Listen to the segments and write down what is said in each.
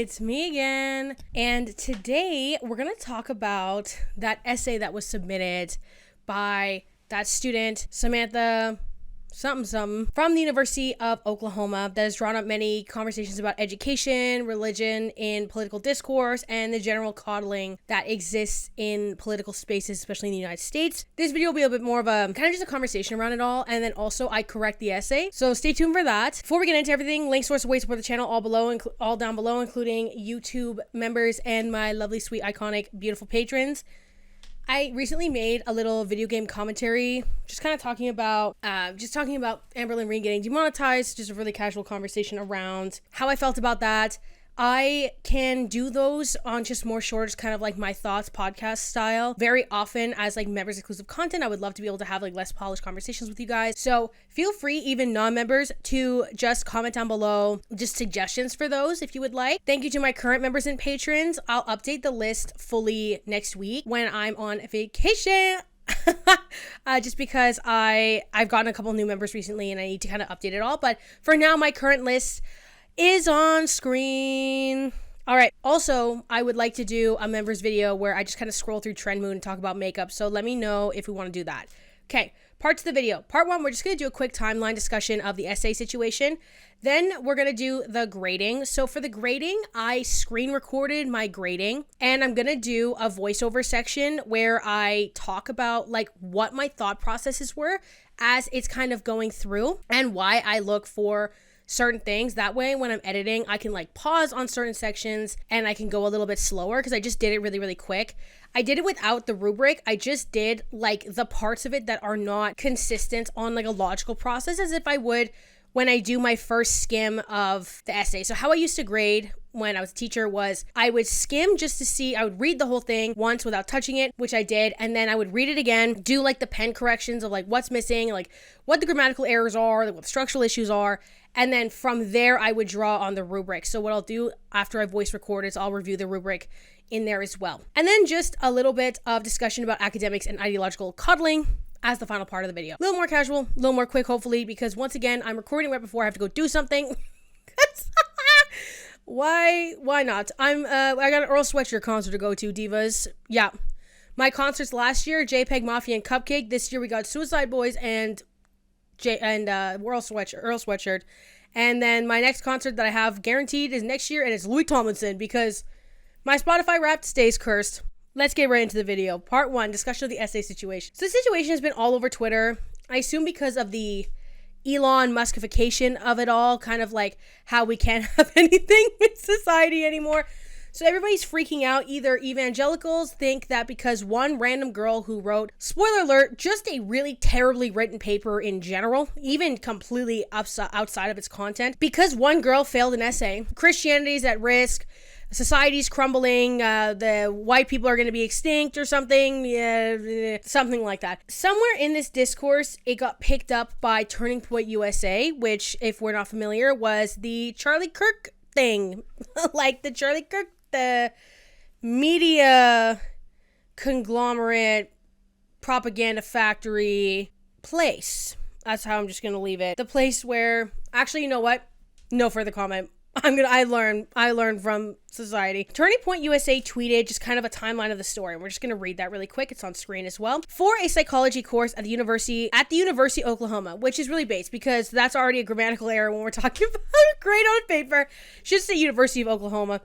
It's me again. And today we're going to talk about that essay that was submitted by that student, Samantha something from the University of Oklahoma, that has drawn up many conversations about education, religion, in political discourse, and the general coddling that exists in political spaces, especially in the United States. This video will be a bit more of a kind of just a conversation around it all, and then also I correct the essay. So stay tuned for that. Before we get into everything, links, source, ways to support the channel all down below, including YouTube members and my lovely, sweet, iconic, beautiful patrons. I recently made a little video game commentary, just kind of talking about Amberlynn Reed getting demonetized, just a really casual conversation around how I felt about that. I can do those on just more short, just kind of like my thoughts podcast style very often as like members exclusive content. I would love to be able to have like less polished conversations with you guys. So feel free, even non-members, to just comment down below just suggestions for those if you would like. Thank you to my current members and patrons. I'll update the list fully next week when I'm on vacation. Just because I've gotten a couple new members recently and I need to kind of update it all. But for now, my current list is on screen. All right. Also, I would like to do a members video where I just kind of scroll through Trend Moon and talk about makeup. So let me know if we want to do that. Okay. Parts of the video. Part one, we're just going to do a quick timeline discussion of the essay situation. Then we're going to do the grading. So for the grading, I screen recorded my grading, and I'm going to do a voiceover section where I talk about like what my thought processes were as it's kind of going through and why I look for certain things. That way, when I'm editing, I can like pause on certain sections and I can go a little bit slower because I just did it really, really quick. I did it without the rubric. I just did like the parts of it that are not consistent on like a logical process as if I would when I do my first skim of the essay. So how I used to grade when I was a teacher was I would skim just to see, I would read the whole thing once without touching it, which I did, and then I would read it again, do like the pen corrections of like what's missing, like what the grammatical errors are, like what the structural issues are, and then from there I would draw on the rubric. So what I'll do after I voice record is I'll review the rubric in there as well. And then just a little bit of discussion about academics and ideological coddling as the final part of the video. A little more casual, a little more quick, hopefully, because once again, I'm recording right before I have to go do something. Why not? I got an Earl Sweatshirt concert to go to, divas. Yeah. My concerts last year, JPEG Mafia and Cupcake. This year we got Suicide Boys and Earl Sweatshirt. And then my next concert that I have guaranteed is next year, and it's Louis Tomlinson because my Spotify Wrapped stays cursed. Let's get right into the video. Part one, discussion of the essay situation. So the situation has been all over Twitter. I assume because of the Elon Muskification of it all, kind of like how we can't have anything in society anymore. So everybody's freaking out. Either evangelicals think that because one random girl who wrote, spoiler alert, just a really terribly written paper in general, even completely outside of its content, because one girl failed an essay, Christianity is at risk, society's crumbling, the white people are going to be extinct or something, something like that. Somewhere in this discourse, it got picked up by Turning Point USA, which, if we're not familiar, was the Charlie Kirk thing. Like the Charlie Kirk, the media conglomerate, propaganda factory place. That's how I'm just going to leave it. The place where, actually, you know what? No further comment. I learned from society. Turning Point USA tweeted just kind of a timeline of the story. And we're just going to read that really quick. It's on screen as well. For a psychology course at the University of Oklahoma, which is really based because that's already a grammatical error when we're talking about a grade on paper. Should say University of Oklahoma.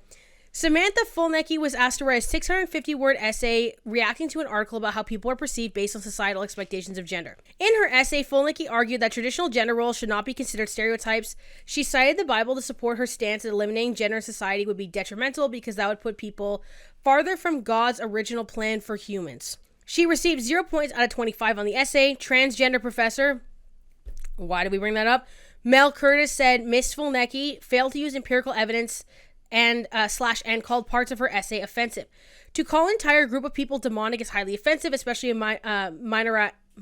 Samantha Fulnecki was asked to write a 650-word essay reacting to an article about how people are perceived based on societal expectations of gender. In her essay, Fulnecki argued that traditional gender roles should not be considered stereotypes. She cited the Bible to support her stance that eliminating gender in society would be detrimental because that would put people farther from God's original plan for humans. She received 0 points out of 25 on the essay. Transgender professor, why did we bring that up? Mel Curtis said Miss Fulnecki failed to use empirical evidence and called parts of her essay offensive. To call an entire group of people demonic is highly offensive, especially a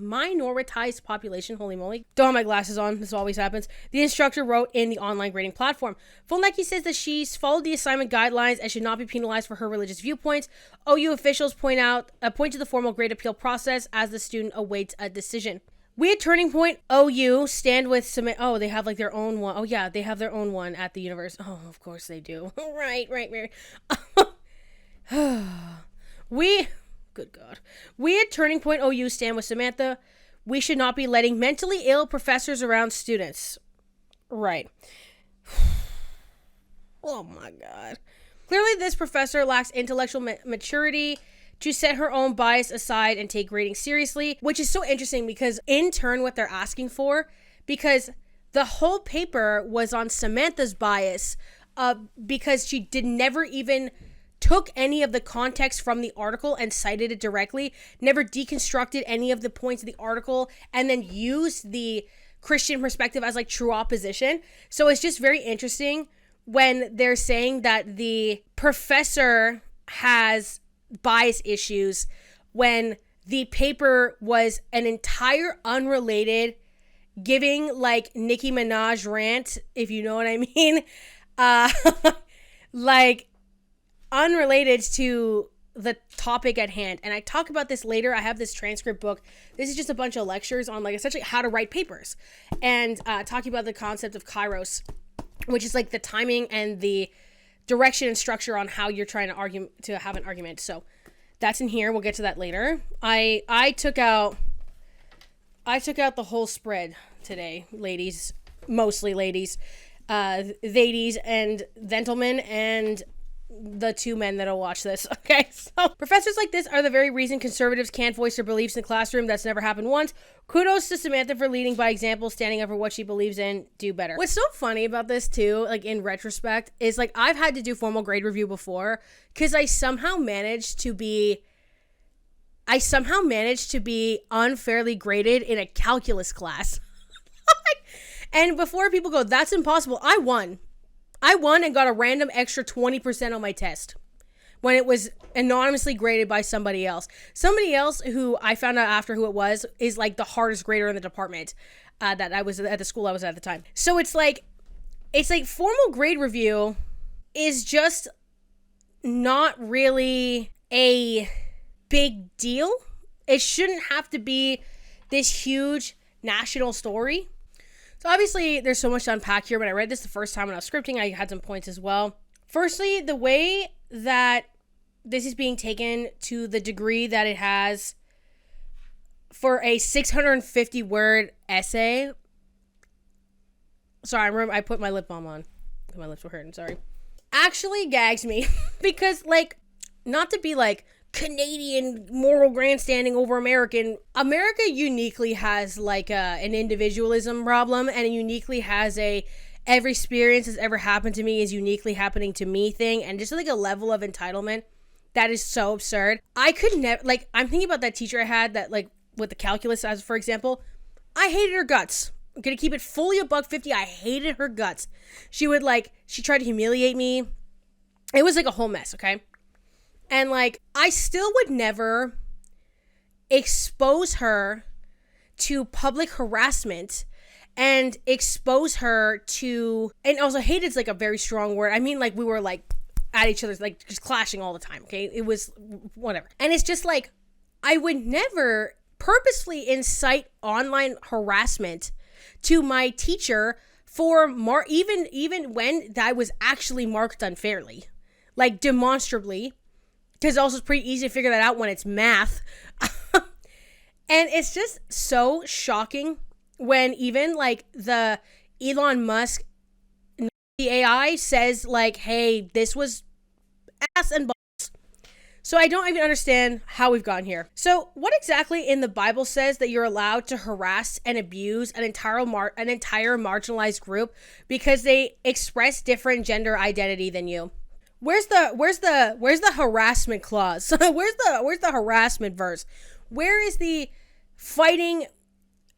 minoritized population. Holy moly. Don't have my glasses on. This always happens. The instructor wrote in the online grading platform. Fulnecki says that she's followed the assignment guidelines and should not be penalized for her religious viewpoints. OU officials point to the formal grade appeal process as the student awaits a decision. We at Turning Point OU stand with Samantha. Oh, they have like their own one. Oh yeah, they have their own one at the university. Oh, of course they do. Right, Mary. Good God. We at Turning Point OU stand with Samantha. We should not be letting mentally ill professors around students. Right. Oh my God. Clearly, this professor lacks intellectual maturity to set her own bias aside and take grading seriously, which is so interesting because in turn what they're asking for, because the whole paper was on Samantha's bias because she never even took any of the context from the article and cited it directly, never deconstructed any of the points of the article, and then used the Christian perspective as like true opposition. So it's just very interesting when they're saying that the professor has bias issues when the paper was an entire unrelated, giving like Nicki Minaj rant, if you know what I mean, like unrelated to the topic at hand. And I talk about this later. I have this transcript book. This is just a bunch of lectures on like essentially how to write papers and talking about the concept of kairos, which is like the timing and the direction and structure on how you're trying to have an argument. So that's in here. We'll get to that later. I took out the whole spread today, ladies, mostly ladies, ladies and gentlemen, and the two men that'll watch this. Okay, so professors like this are the very reason conservatives can't voice their beliefs in the classroom. That's never happened once. Kudos to Samantha for leading by example, standing up for what she believes in. Do better. What's so funny about this too, like in retrospect, is like I've had to do formal grade review before because I somehow managed to be unfairly graded in a calculus class. And before people go, that's impossible, I won and got a random extra 20% on my test when it was anonymously graded by somebody else. Somebody else who I found out after who it was is like the hardest grader in the department that I was at the school I was at the time. So it's like formal grade review is just not really a big deal. It shouldn't have to be this huge national story. So obviously there's so much to unpack here. When I read this the first time when I was scripting, I had some points as well. Firstly, the way that this is being taken to the degree that it has for a 650 word essay. Sorry, I put my lip balm on. My lips were hurting, sorry. Actually gags me because like, not to be like Canadian moral grandstanding over America uniquely has like an individualism problem, and it uniquely has every experience that's ever happened to me is uniquely happening to me thing, and just like a level of entitlement that is so absurd. I could never, like, I'm thinking about that teacher I had that like with the calculus as for example, I hated her guts. I'm gonna keep it fully $1.50. I hated her guts. She tried to humiliate me. It was like a whole mess, okay? And like, I still would never expose her to public harassment and expose her to, and also hated's like a very strong word. I mean, like we were like at each other's, like just clashing all the time. Okay. It was whatever. And it's just like, I would never purposefully incite online harassment to my teacher for even when that was actually marked unfairly, like demonstrably. Because also it's pretty easy to figure that out when it's math. And it's just so shocking when even like the Elon Musk AI says like, hey, this was ass and balls. So I don't even understand how we've gotten here. So what exactly in the Bible says that you're allowed to harass and abuse an entire marginalized group because they express different gender identity than you? Where's the harassment clause? where's the harassment verse? Where is the fighting?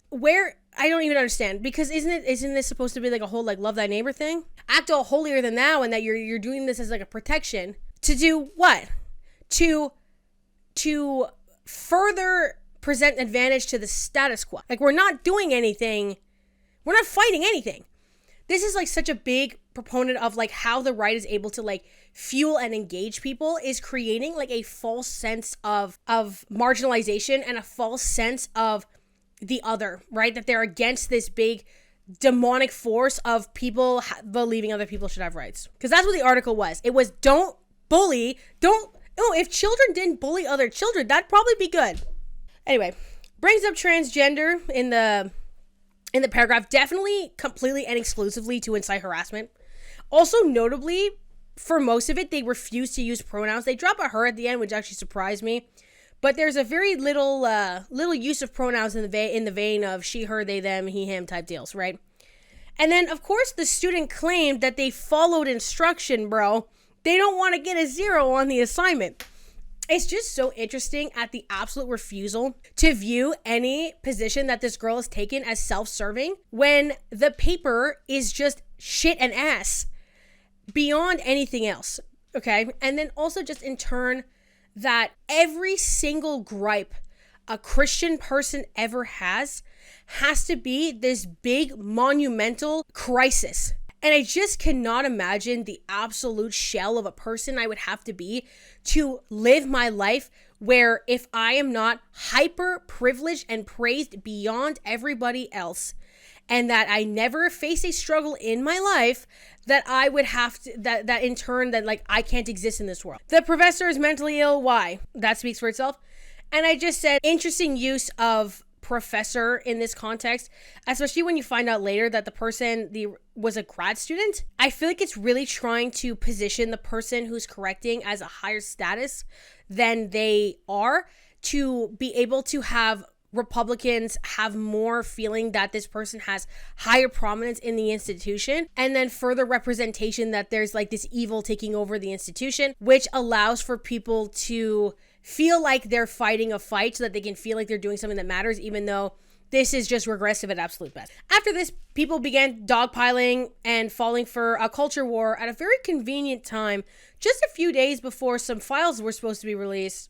Where? I don't even understand, because isn't this supposed to be like a whole like love thy neighbor thing? Act all holier than thou, and that you're doing this as like a protection to do what? To further present advantage to the status quo. Like we're not doing anything. We're not fighting anything. This is like such a big proponent of like how the right is able to like fuel and engage people, is creating like a false sense of marginalization and a false sense of the other, right? That they're against this big demonic force of people believing other people should have rights. Because that's what the article was. It was if children didn't bully other children, that'd probably be good. Anyway, brings up transgender in the paragraph, definitely completely and exclusively to incite harassment. Also, notably, for most of it, they refuse to use pronouns. They drop a her at the end, which actually surprised me. But there's a very little use of pronouns in the vein of she, her, they, them, he, him type deals, right? And then, of course, the student claimed that they followed instruction, bro. They don't want to get a 0 on the assignment. It's just so interesting at the absolute refusal to view any position that this girl has taken as self-serving when the paper is just shit and ass beyond anything else, okay? And then also just in turn that every single gripe a Christian person ever has to be this big monumental crisis. And I just cannot imagine the absolute shell of a person I would have to be to live my life where if I am not hyper privileged and praised beyond everybody else, and that I never face a struggle in my life, that I would have to, that in turn, that like I can't exist in this world. The professor is mentally ill. Why? That speaks for itself. And I just said, interesting use of professor in this context, especially when you find out later that the person was a grad student. I feel like it's really trying to position the person who's correcting as a higher status than they are, to be able to have Republicans have more feeling that this person has higher prominence in the institution, and then further representation that there's like this evil taking over the institution, which allows for people to feel like they're fighting a fight so that they can feel like they're doing something that matters, even though this is just regressive at absolute best. After this, people began dogpiling and falling for a culture war at a very convenient time, just a few days before some files were supposed to be released.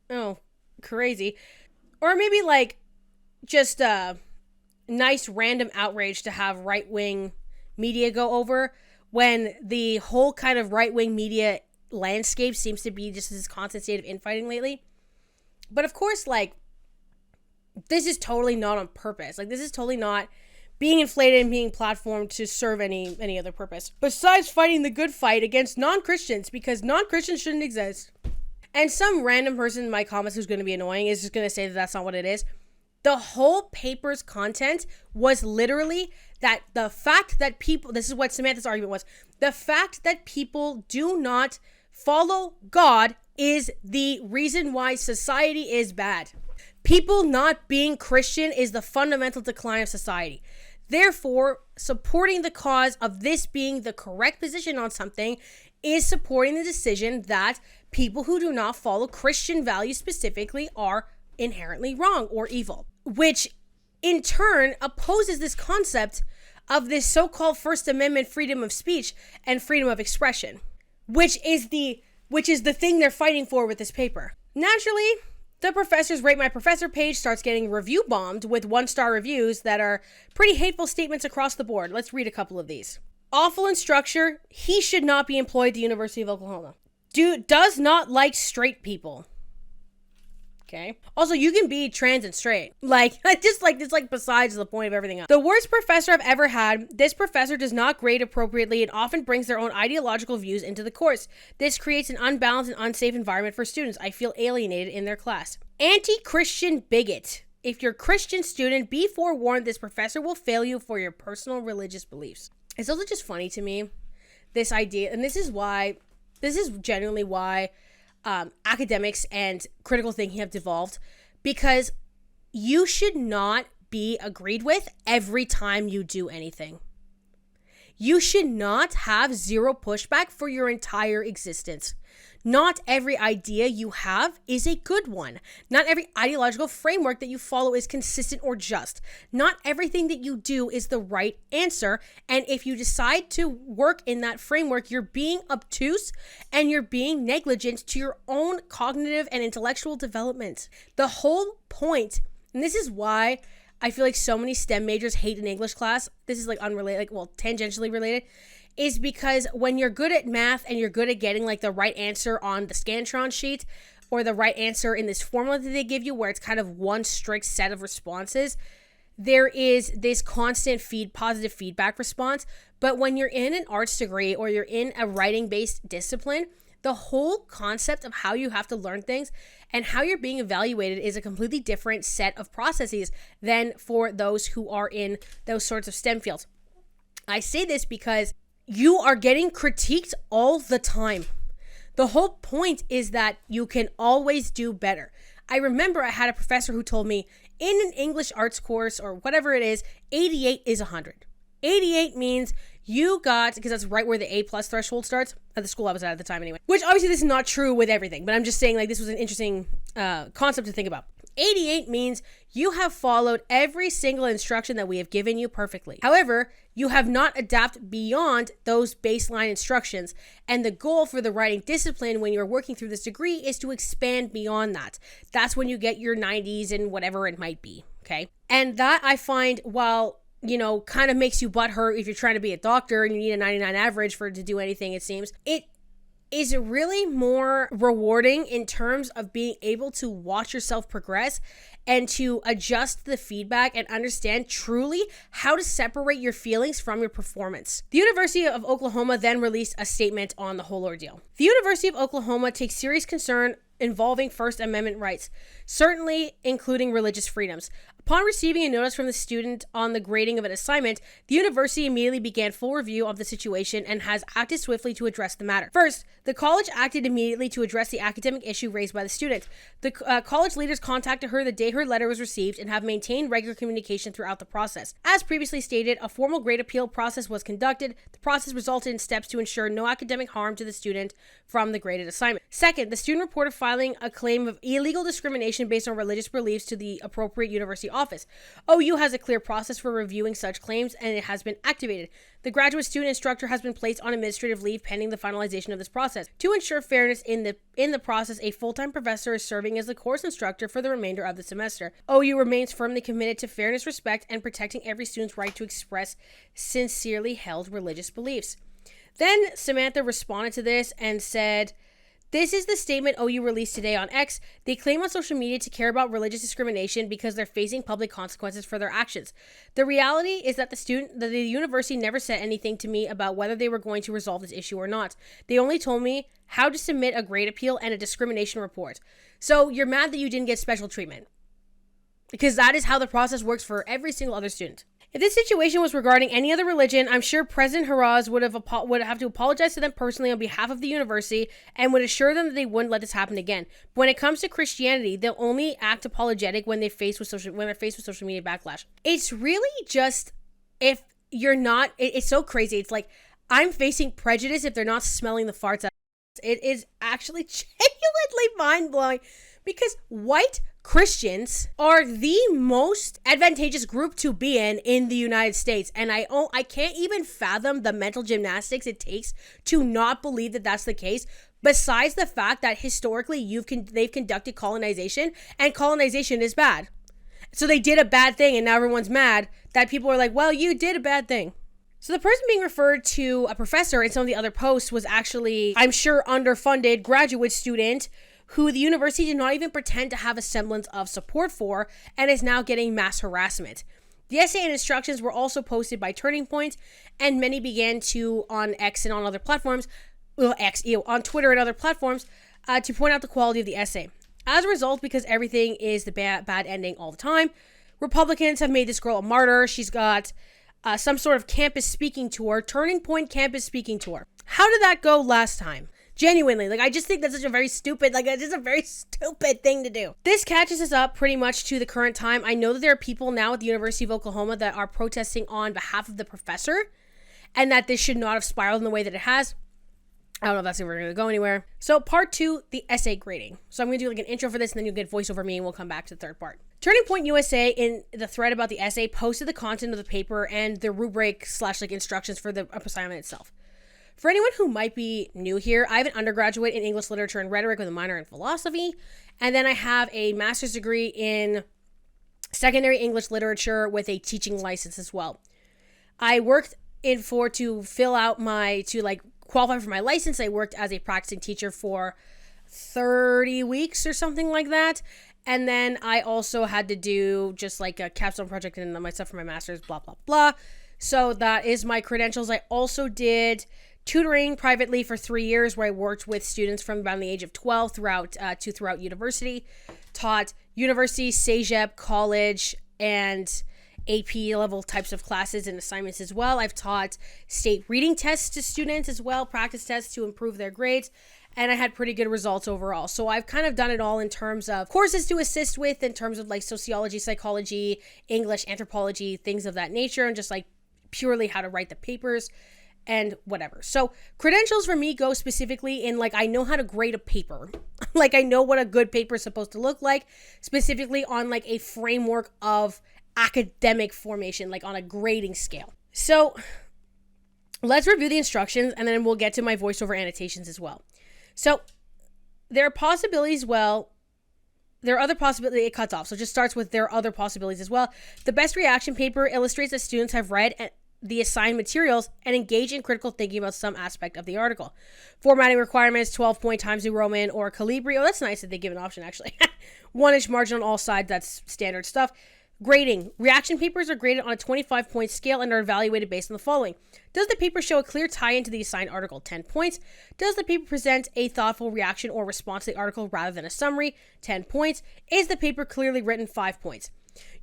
Oh, crazy. Or maybe like just a nice random outrage to have right-wing media go over, when the whole kind of right-wing media landscape seems to be just this constant state of infighting lately. But of course, like, this is totally not on purpose. Like, this is totally not being inflated and being platformed to serve any other purpose besides fighting the good fight against non-Christians, because non-Christians shouldn't exist. And some random person in my comments who's going to be annoying is just going to say that that's not what it is. The whole paper's content was literally that the fact that people, this is what Samantha's argument was, the fact that people do not follow God is the reason why society is bad. People not being Christian is the fundamental decline of society. Therefore, supporting the cause of this being the correct position on something is supporting the decision that people who do not follow Christian values specifically are inherently wrong or evil, which in turn opposes this concept of this so-called First Amendment freedom of speech and freedom of expression, which is the thing they're fighting for with this paper. Naturally, the professor's Rate My Professor page starts getting review bombed with 1-star reviews that are pretty hateful statements across the board. Let's read a couple of these. Awful in structure. He should not be employed at the University of Oklahoma. Does not like straight people. Okay. Also, you can be trans and straight. Like, just like this, like besides the point of everything else. The worst professor I've ever had. This professor does not grade appropriately and often brings their own ideological views into the course. This creates an unbalanced and unsafe environment for students. I feel alienated in their class. Anti-Christian bigot. If you're a Christian student, be forewarned, this professor will fail you for your personal religious beliefs. It's also just funny to me, this idea, and this is genuinely why academics and critical thinking have devolved, because you should not be agreed with every time you do anything. You should not have zero pushback for your entire existence. Not every idea you have is a good one. Not every ideological framework that you follow is consistent or just. Not everything that you do is the right answer. And if you decide to work in that framework, you're being obtuse and you're being negligent to your own cognitive and intellectual development. The whole point, and this is why I feel like so many STEM majors hate an English class. This is like unrelated, tangentially related, is because when you're good at math and you're good at getting like the right answer on the Scantron sheet, or the right answer in this formula that they give you, where it's kind of one strict set of responses, there is this constant positive feedback response. But when you're in an arts degree or you're in a writing-based discipline, the whole concept of how you have to learn things and how you're being evaluated is a completely different set of processes than for those who are in those sorts of STEM fields. I say this because you are getting critiqued all the time. The whole point is that you can always do better. I remember I had a professor who told me in an English arts course or whatever it is, 88 is 100. 88 means you got, because that's right where the A+ threshold starts at the school I was at the time anyway. Which obviously this is not true with everything, but I'm just saying like this was an interesting concept to think about. 88 means you have followed every single instruction that we have given you perfectly. However, you have not adapted beyond those baseline instructions. And the goal for the writing discipline when you're working through this degree is to expand beyond that. That's when you get your 90s and whatever it might be, okay? And that I find, while kind of makes you butthurt if you're trying to be a doctor and you need a 99 average to do anything, it seems. It is really more rewarding in terms of being able to watch yourself progress and to adjust the feedback and understand truly how to separate your feelings from your performance. The University of Oklahoma then released a statement on the whole ordeal. The University of Oklahoma takes serious concern involving First Amendment rights, certainly including religious freedoms. Upon receiving a notice from the student on the grading of an assignment, the university immediately began full review of the situation and has acted swiftly to address the matter. First, the college acted immediately to address the academic issue raised by the student. The college leaders contacted her the day her letter was received and have maintained regular communication throughout the process. As previously stated, a formal grade appeal process was conducted. The process resulted in steps to ensure no academic harm to the student from the graded assignment. Second, the student reported filing a claim of illegal discrimination based on religious beliefs to the appropriate university office. OU has a clear process for reviewing such claims, and it has been activated. The graduate student instructor has been placed on administrative leave pending the finalization of this process. To ensure fairness in the process, a full-time professor is serving as the course instructor for the remainder of the semester. OU remains firmly committed to fairness, respect, and protecting every student's right to express sincerely held religious beliefs. Then Samantha responded to this and said, "This is the statement OU released today on X. They claim on social media to care about religious discrimination because they're facing public consequences for their actions. The reality is that the university never said anything to me about whether they were going to resolve this issue or not. They only told me how to submit a grade appeal and a discrimination report." So you're mad that you didn't get special treatment, because that is how the process works for every single other student. If this situation was regarding any other religion, I'm sure President Haraz would have to apologize to them personally on behalf of the university and would assure them that they wouldn't let this happen again. But when it comes to Christianity, they'll only act apologetic when they're faced with social media backlash. It's really just, if you're not, it's so crazy. It's like, I'm facing prejudice if they're not smelling the farts out. It is actually genuinely mind-blowing, because white Christians are the most advantageous group to be in the United States. And I can't even fathom the mental gymnastics it takes to not believe that that's the case. Besides the fact that historically they've conducted colonization, and colonization is bad. So they did a bad thing, and now everyone's mad that people are like, well, you did a bad thing. So the person being referred to, a professor in some of the other posts, was actually, I'm sure, underfunded graduate student who the university did not even pretend to have a semblance of support for, and is now getting mass harassment. The essay and instructions were also posted by Turning Point, and many began to, on X and on other platforms, on Twitter and other platforms, to point out the quality of the essay. As a result, because everything is the bad ending all the time, Republicans have made this girl a martyr. She's got some sort of campus speaking tour, Turning Point campus speaking tour. How did that go last time? Genuinely, I just think that's such a very stupid, it's just a very stupid thing to do. This catches us up pretty much to the current time. I know that there are people now at the University of Oklahoma that are protesting on behalf of the professor, and that this should not have spiraled in the way that it has. I don't know if that's ever going to go anywhere. So part 2, the essay grading. So I'm going to do an intro for this, and then you'll get voice over me, and we'll come back to the third part. Turning Point USA, in the thread about the essay, posted the content of the paper and the rubric / instructions for the assignment itself. For anyone who might be new here, I have an undergraduate in English Literature and Rhetoric with a minor in philosophy, and then I have a master's degree in secondary English Literature with a teaching license as well. I worked to qualify for my license. I worked as a practicing teacher for 30 weeks or something like that. And then I also had to do just like a capstone project and then my stuff for my master's, blah, blah, blah. So that is my credentials. I also did tutoring privately for 3 years where I worked with students from around the age of 12 throughout university. Taught university, CEGEP, college, and AP level types of classes and assignments as well. I've taught state reading tests to students as well, practice tests to improve their grades, and I had pretty good results overall. So I've kind of done it all in terms of courses to assist with, in terms of like sociology, psychology, English, anthropology, things of that nature, and just like purely how to write the papers and whatever. So credentials for me go specifically in like I know how to grade a paper. Like I know what a good paper is supposed to look like, specifically on like a framework of academic formation, like on a grading scale. So let's review the instructions and then we'll get to my voiceover annotations as well. So there are possibilities, there are other possibilities, it cuts off. So it just starts with there are other possibilities as well. The best reaction paper illustrates that students have read the assigned materials and engage in critical thinking about some aspect of the article. Formatting requirements, 12-point Times New Roman or Calibri. Oh, that's nice that they give an option actually. 1-inch margin on all sides, that's standard stuff. Grading. Reaction papers are graded on a 25-point scale and are evaluated based on the following. Does the paper show a clear tie-in to the assigned article? 10 points. Does the paper present a thoughtful reaction or response to the article rather than a summary? 10 points. Is the paper clearly written? 5 points.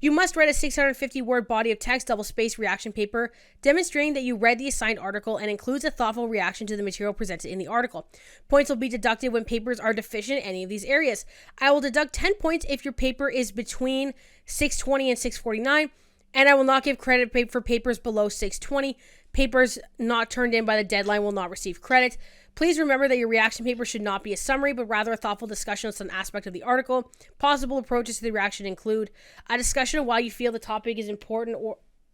You must write a 650-word body of text, double-spaced reaction paper, demonstrating that you read the assigned article and includes a thoughtful reaction to the material presented in the article. Points will be deducted when papers are deficient in any of these areas. I will deduct 10 points if your paper is between 620 and 649, and I will not give credit for papers below 620. Papers not turned in by the deadline will not receive credit. Please remember that your reaction paper should not be a summary, but rather a thoughtful discussion on some aspect of the article. Possible approaches to the reaction include a discussion of why you feel the topic is important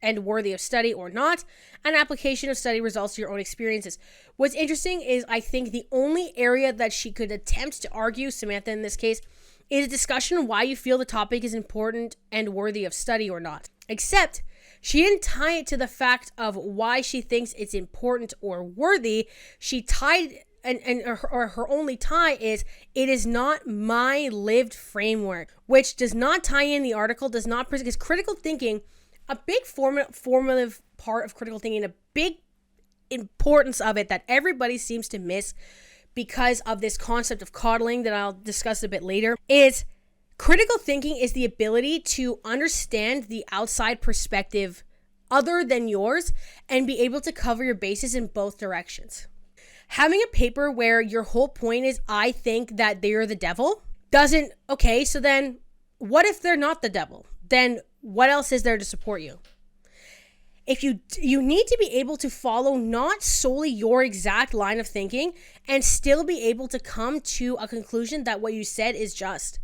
and worthy of study or not, an application of study results to your own experiences. What's interesting is I think the only area that she could attempt to argue, Samantha in this case, is a discussion of why you feel the topic is important and worthy of study or not. Except she didn't tie it to the fact of why she thinks it's important or worthy. She tied, her only tie is, it is not my lived framework, which does not tie in the article, does not, because critical thinking, a big formative part of critical thinking, a big importance of it that everybody seems to miss because of this concept of coddling that I'll discuss a bit later, is critical thinking is the ability to understand the outside perspective other than yours and be able to cover your bases in both directions. Having a paper where your whole point is, I think that they're the devil, doesn't, okay, so then what if they're not the devil? Then what else is there to support you? If you need to be able to follow not solely your exact line of thinking and still be able to come to a conclusion that what you said is just.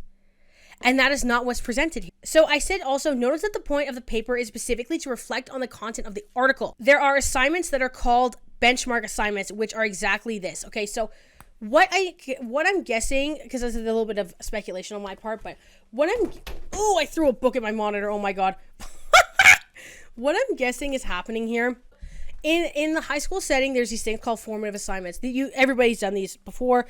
And that is not what's presented here. So I said also, notice that the point of the paper is specifically to reflect on the content of the article. There are assignments that are called benchmark assignments, which are exactly this. Okay, so what I'm guessing, because this is a little bit of speculation on my part, but I threw a book at my monitor, oh my god. What I'm guessing is happening here, in the high school setting, there's these things called formative assignments. Everybody's done these before.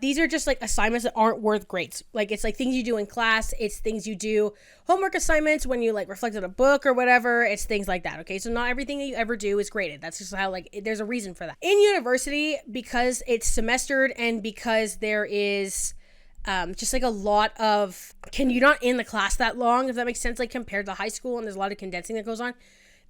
These are just like assignments that aren't worth grades. Like it's like things you do in class. It's things you do, homework assignments when you like reflect on a book or whatever. It's things like that. Okay, so not everything that you ever do is graded. That's just how there's a reason for that. In university, because it's semestered and because there is just like a lot of, you're not in the class that long, if that makes sense, like compared to high school, and there's a lot of condensing that goes on.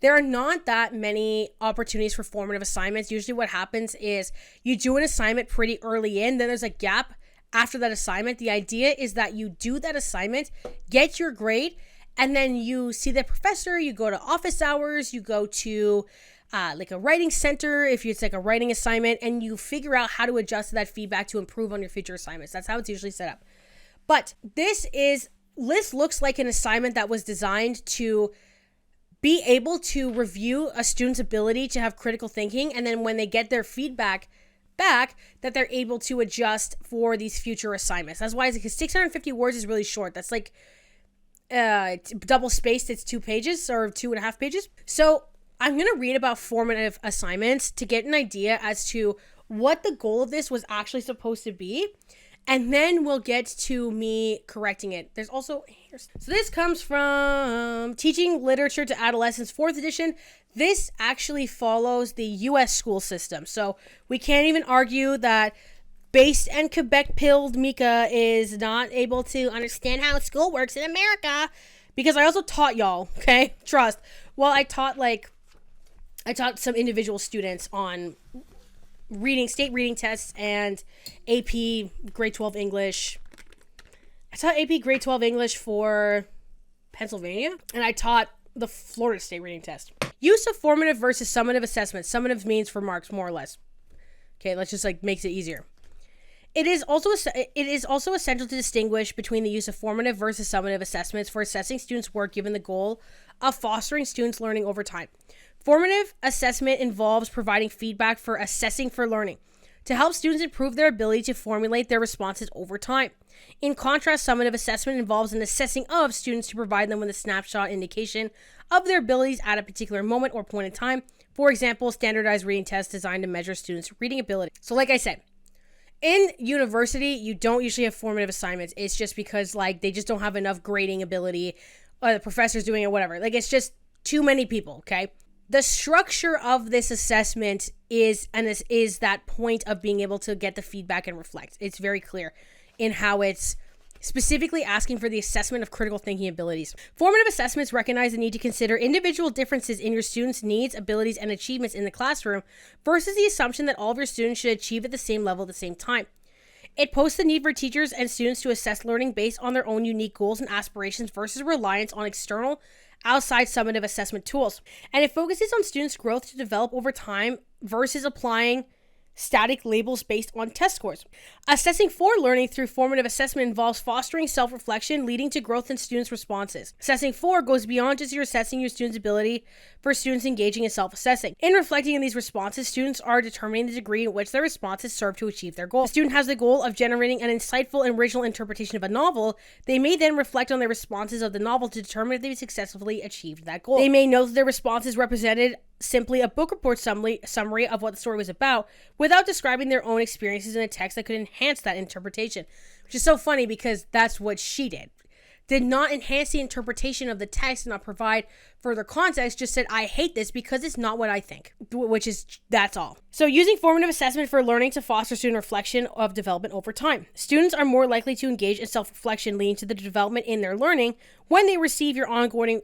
There are not that many opportunities for formative assignments. Usually what happens is you do an assignment pretty early in, then there's a gap after that assignment. The idea is that you do that assignment, get your grade, and then you see the professor, you go to office hours, you go to like a writing center, if it's like a writing assignment, and you figure out how to adjust that feedback to improve on your future assignments. That's how it's usually set up. But this looks like an assignment that was designed to be able to review a student's ability to have critical thinking, and then when they get their feedback back, that they're able to adjust for these future assignments. That's why, because 650 words is really short. That's like double spaced, it's 2 pages or 2.5 pages. So I'm going to read about formative assignments to get an idea as to what the goal of this was actually supposed to be. And then we'll get to me correcting it. There's also, so this comes from Teaching Literature to Adolescents, 4th edition. This actually follows the U.S. school system. So we can't even argue that based and Quebec-pilled Mika is not able to understand how school works in America. Because I also taught y'all, okay? Trust. Well, I taught some individual students on state reading tests and AP grade 12 English. I taught AP grade 12 English for Pennsylvania, and I taught the Florida state reading test. Use of formative versus summative assessment. Summative means for marks, more or less. Okay, let's just makes it easier. It is also essential to distinguish between the use of formative versus summative assessments for assessing students' work given the goal of fostering students' learning over time. Formative assessment involves providing feedback for assessing for learning to help students improve their ability to formulate their responses over time. In contrast, summative assessment involves an assessing of students to provide them with a snapshot indication of their abilities at a particular moment or point in time. For example, standardized reading tests designed to measure students' reading ability. So like I said, in university, you don't usually have formative assignments. It's just because they just don't have enough grading ability, or the professor's doing it, whatever. It's just too many people, okay? The structure of this assessment is that point of being able to get the feedback and reflect. It's very clear in how it's specifically asking for the assessment of critical thinking abilities. Formative assessments recognize the need to consider individual differences in your students' needs, abilities, and achievements in the classroom versus the assumption that all of your students should achieve at the same level at the same time. It posts the need for teachers and students to assess learning based on their own unique goals and aspirations versus reliance on external, outside summative assessment tools. And it focuses on students' growth to develop over time versus applying static labels based on test scores. Assessing for learning through formative assessment involves fostering self-reflection, leading to growth in students' responses. Assessing for goes beyond just assessing your students' ability for students engaging in self-assessing. In reflecting on these responses, students are determining the degree in which their responses serve to achieve their goal. If a student has the goal of generating an insightful and original interpretation of a novel, they may then reflect on their responses of the novel to determine if they've successfully achieved that goal. They may note that their responses represented simply a book report summary of what the story was about without describing their own experiences in a text that could enhance that interpretation, which is so funny because that's what she did not enhance the interpretation of the text and not provide further context, just said, I hate this because it's not what I think, that's all. So using formative assessment for learning to foster student reflection of development over time. Students are more likely to engage in self-reflection, leading to the development in their learning when they receive your ongoing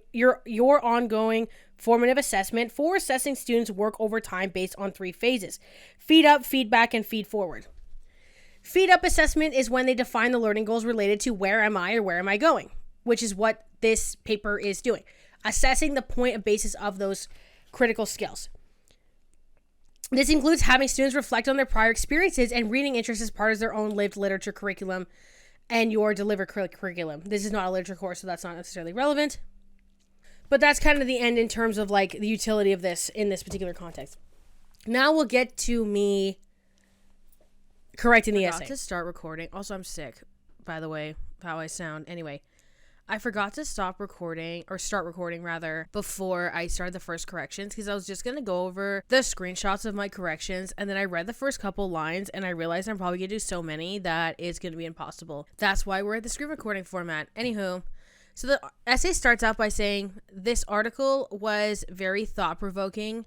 formative assessment for assessing students' work over time based on 3 phases: feed up, feedback, and feed forward. Feed up assessment is when they define the learning goals related to where am I or where am I going, which is what this paper is doing. Assessing the point of basis of those critical skills. This includes having students reflect on their prior experiences and reading interests as part of their own lived literature curriculum and your delivered curriculum. This is not a literature course, so that's not necessarily relevant. But that's kind of the end in terms of the utility of this in this particular context. Now we'll get to me correcting the essay. To start recording. Also, I'm sick, by the way, how I sound. Anyway, I forgot to start recording before I started the first corrections because I was just going to go over the screenshots of my corrections, and then I read the first couple lines and I realized I'm probably going to do so many that it's going to be impossible. That's why we're at the screen recording format. Anywho, so the essay starts out by saying, this article was very thought-provoking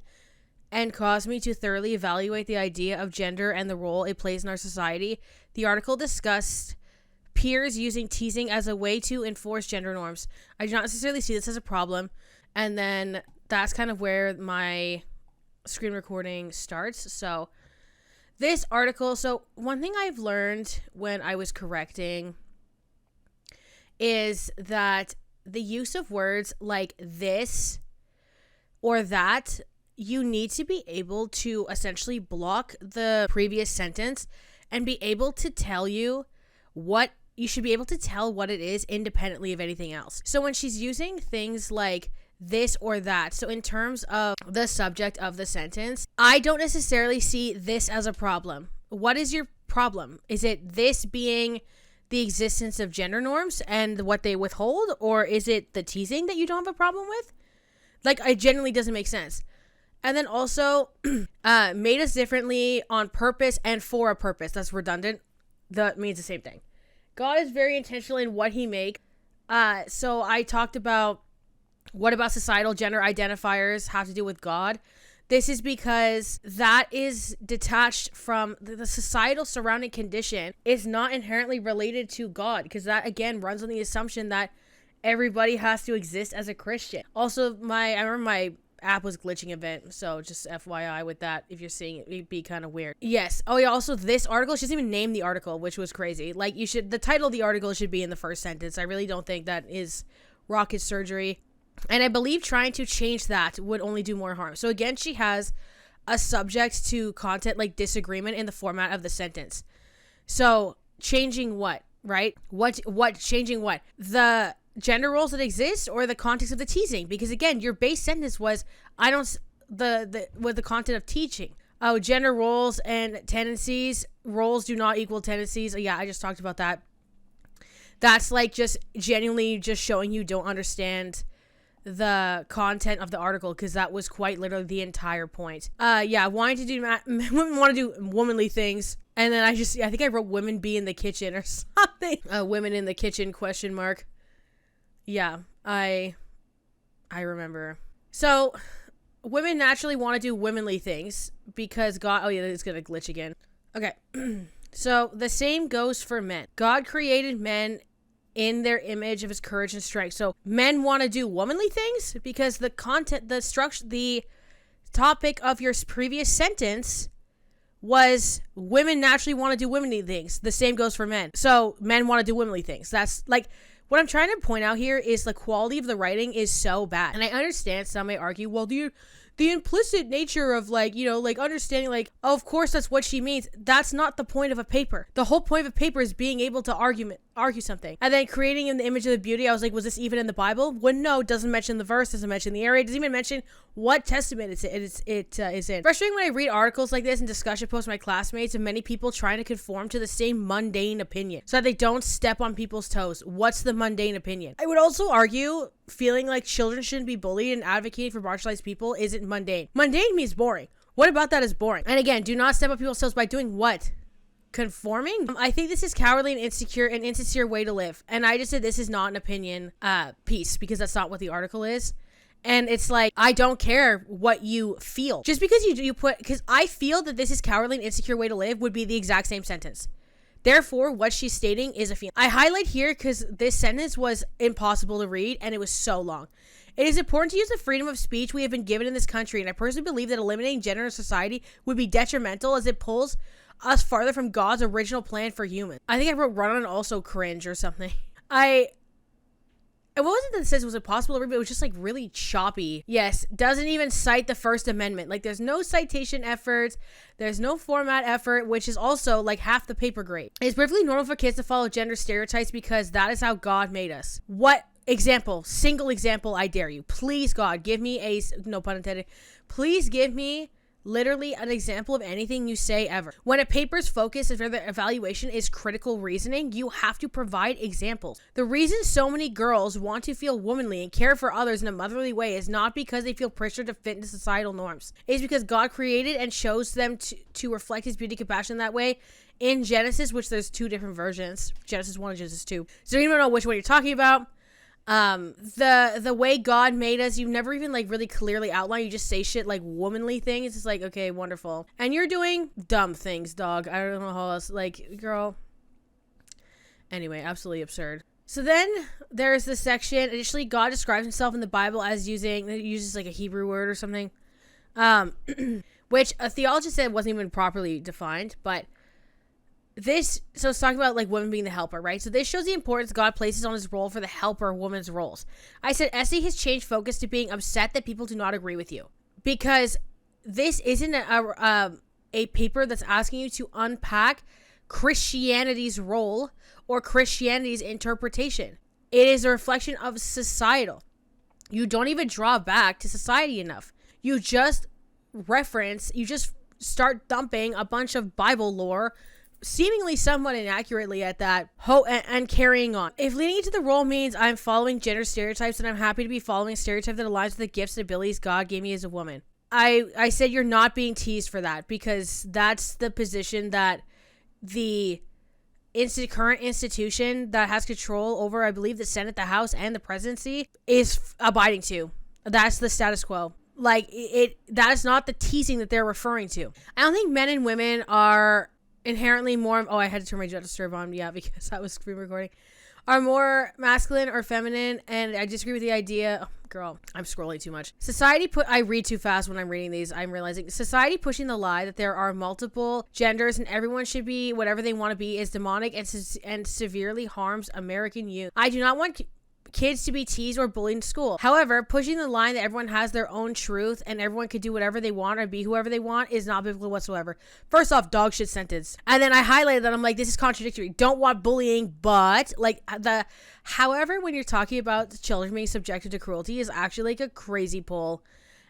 and caused me to thoroughly evaluate the idea of gender and the role it plays in our society. The article discussed peers using teasing as a way to enforce gender norms. I do not necessarily see this as a problem. And then that's kind of where my screen recording starts. So this article, so one thing I've learned when I was correcting is that the use of words like this or that, you need to be able to essentially block the previous sentence and be able to tell you what you should be able to tell what it is independently of anything else. So when she's using things like this or that, so in terms of the subject of the sentence, I don't necessarily see this as a problem. What is your problem? Is it this being the existence of gender norms and what they withhold, or is it the teasing that you don't have a problem with? It genuinely doesn't make sense. And then also, made us differently on purpose and for a purpose. That's redundant. that means the same thing. God is very intentional in what he makes. So I talked about what about societal gender identifiers have to do with God. This is because that is detached from the societal surrounding condition is not inherently related to God, because that again runs on the assumption that everybody has to exist as a Christian. Also, I remember my app was glitching a bit, so just FYI with that, if you're seeing it, it'd be kind of weird. Yes. Oh yeah, also this article, she doesn't even name the article, which was crazy. Like, the title of the article should be in the first sentence. I really don't think that is rocket surgery. And I believe trying to change that would only do more harm. So again, she has a subject to content like disagreement in the format of the sentence. So changing what, right? What changing what? The gender roles that exist or the context of the teaching? Because again, your base sentence was, with the content of teaching. Oh, gender roles and tendencies. Roles do not equal tendencies. Oh, yeah, I just talked about that. That's like just genuinely just showing you don't understand the content of the article, because that was quite literally the entire point. Wanting to do women want to do womanly things, and then I think I wrote women be in the kitchen or something. Women in the kitchen ? Yeah, I remember. So women naturally want to do womanly things because God. Oh yeah, it's gonna glitch again. Okay. So the same goes for men. God created men in their image of his courage and strength. So men want to do womanly things because the content, the structure, the topic of your previous sentence was women naturally want to do womanly things. The same goes for men. So men want to do womanly things. That's like, what I'm trying to point out here is the quality of the writing is so bad. And I understand some may argue, well, the implicit nature of understanding of course that's what she means. That's not the point of a paper. The whole point of a paper is being able to argue something. And then creating in the image of the beauty, I was like, was this even in the Bible? Well, no, it doesn't mention the verse, doesn't mention the area, it doesn't even mention what testament it is in. Frustrating when I read articles like this and discussion posts with my classmates of many people trying to conform to the same mundane opinion so that they don't step on people's toes. What's the mundane opinion? I would also argue feeling like children shouldn't be bullied and advocating for marginalized people isn't mundane. Mundane means boring. What about that is boring? And again, do not step on people's toes by doing what? Conforming? I think this is cowardly and insecure, an insincere way to live. And I just said this is not an opinion piece because that's not what the article is. And it's like, I don't care what you feel. Just because because I feel that this is cowardly and insecure way to live would be the exact same sentence. Therefore, what she's stating is a feeling. I highlight here because this sentence was impossible to read and it was so long. It is important to use the freedom of speech we have been given in this country, and I personally believe that eliminating gender in society would be detrimental as it pulls us farther from God's original plan for humans. I think I wrote run on also cringe or something. What was it that says was impossible to read, but it was just like really choppy. Yes, doesn't even cite the First Amendment. Like there's no citation effort, there's no format effort, which is also like half the paper grade. It's perfectly normal for kids to follow gender stereotypes because that is how God made us. What example, single example, I dare you. Please, God, give me no pun intended, please give me literally an example of anything you say ever. When a paper's focus of the evaluation is critical reasoning, you have to provide examples. The reason so many girls want to feel womanly and care for others in a motherly way is not because they feel pressure to fit into societal norms. It is because God created and chose them to reflect his beauty compassion that way. In Genesis, which there's two different versions, Genesis 1 and Genesis 2. So you don't know which one you're talking about. The way God made us, you never even like really clearly outline. You just say shit like womanly things. It's like, okay, wonderful. And you're doing dumb things, dog. I don't know how else, like, girl. Anyway, absolutely absurd. So then there's this section. Additionally, God describes himself in the Bible as uses like a Hebrew word or something, which a theologist said wasn't even properly defined, but so it's talking about like women being the helper, right? So this shows the importance God places on his role for the helper woman's roles. I said Essie has changed focus to being upset that people do not agree with you, because this isn't a paper that's asking you to unpack Christianity's role or Christianity's interpretation. It is a reflection of societal. You don't even draw back to society enough. You just start dumping a bunch of Bible lore, seemingly somewhat inaccurately at that, and carrying on. If leading into the role means I'm following gender stereotypes, then I'm happy to be following a stereotype that aligns with the gifts and abilities God gave me as a woman. I said you're not being teased for that, because that's the position that the current institution that has control over, I believe, the Senate, the House, and the presidency is abiding to. That's the status quo. Like, that is not the teasing that they're referring to. I don't think men and women are inherently more... Oh, I had to turn my jet disturb on, yeah, because I was screen recording. Are more masculine or feminine, and I disagree with the idea... Oh, girl, I'm scrolling too much. I read too fast when I'm reading these. I'm realizing society pushing the lie that there are multiple genders and everyone should be whatever they want to be is demonic and severely harms American youth. I do not want kids to be teased or bullied in school. However, pushing the line that everyone has their own truth and everyone could do whatever they want or be whoever they want is not biblical whatsoever. First off, dog shit sentence. And then I highlighted that. I'm like, this is contradictory. Don't want bullying, but however, when you're talking about children being subjected to cruelty is actually like a crazy pull.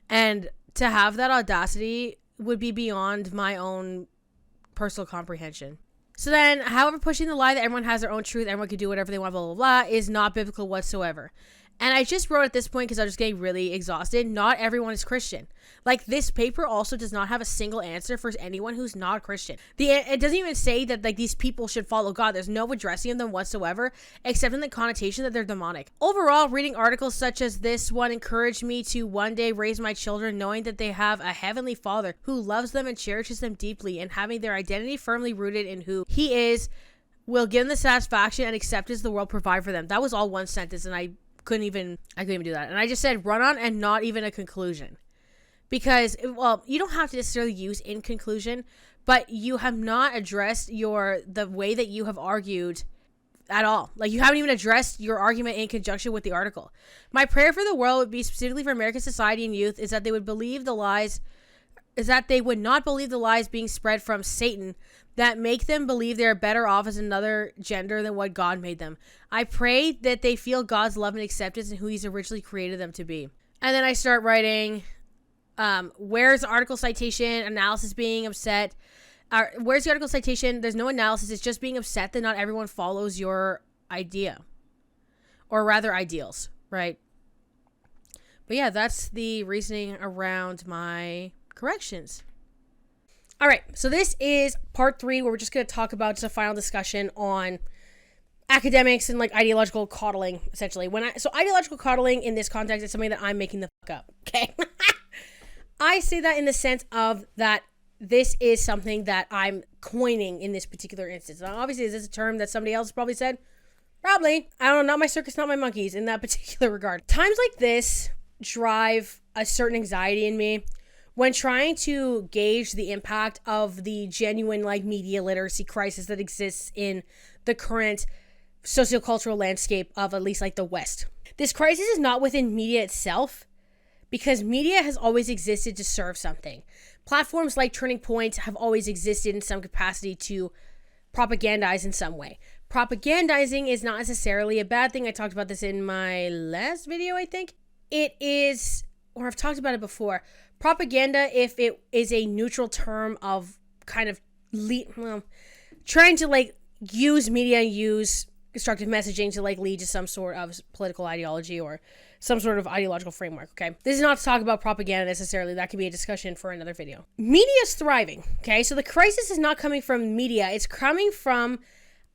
And to have that audacity would be beyond my own personal comprehension. So then, however, pushing the lie that everyone has their own truth, everyone can do whatever they want, blah, blah, blah, is not biblical whatsoever. And I just wrote at this point because I was just getting really exhausted. Not everyone is Christian. Like, this paper also does not have a single answer for anyone who's not Christian. It doesn't even say that, like, these people should follow God. There's no addressing of them whatsoever, except in the connotation that they're demonic. Overall, reading articles such as this one encouraged me to one day raise my children knowing that they have a heavenly Father who loves them and cherishes them deeply, and having their identity firmly rooted in who He is will give them the satisfaction and acceptance the world provide for them. That was all one sentence, and I couldn't even do that. And I just said run on and not even a conclusion. Because, well, you don't have to necessarily use in conclusion, but you have not addressed the way that you have argued at all. Like, you haven't even addressed your argument in conjunction with the article. My prayer for the world would be, specifically for American society and youth, is that they would not believe the lies being spread from Satan that make them believe they're better off as another gender than what God made them. I pray that they feel God's love and acceptance and who He's originally created them to be. And then I start writing, where's the article citation, analysis being upset. Where's the article citation? There's no analysis. It's just being upset that not everyone follows your idea. Or rather, ideals, right? But yeah, that's the reasoning around my corrections. All right, so this is part 3 where we're just going to talk about just a final discussion on academics and like ideological coddling, essentially. So ideological coddling in this context is something that I'm making the fuck up, okay? I say that in the sense of that this is something that I'm coining in this particular instance. Now, obviously, is this a term that somebody else probably said? Probably. I don't know, not my circus, not my monkeys in that particular regard. Times like this drive a certain anxiety in me when trying to gauge the impact of the genuine like media literacy crisis that exists in the current sociocultural landscape of at least like the West. This crisis is not within media itself, because media has always existed to serve something. Platforms like Turning Point have always existed in some capacity to propagandize in some way. Propagandizing is not necessarily a bad thing. I talked about this in my last video, I think. It is, or I've talked about it before, propaganda, if it is a neutral term of kind of trying to like use media, use constructive messaging to like lead to some sort of political ideology or some sort of ideological framework, okay? This is not to talk about propaganda necessarily. That could be a discussion for another video. Media is thriving, okay? So the crisis is not coming from media. It's coming from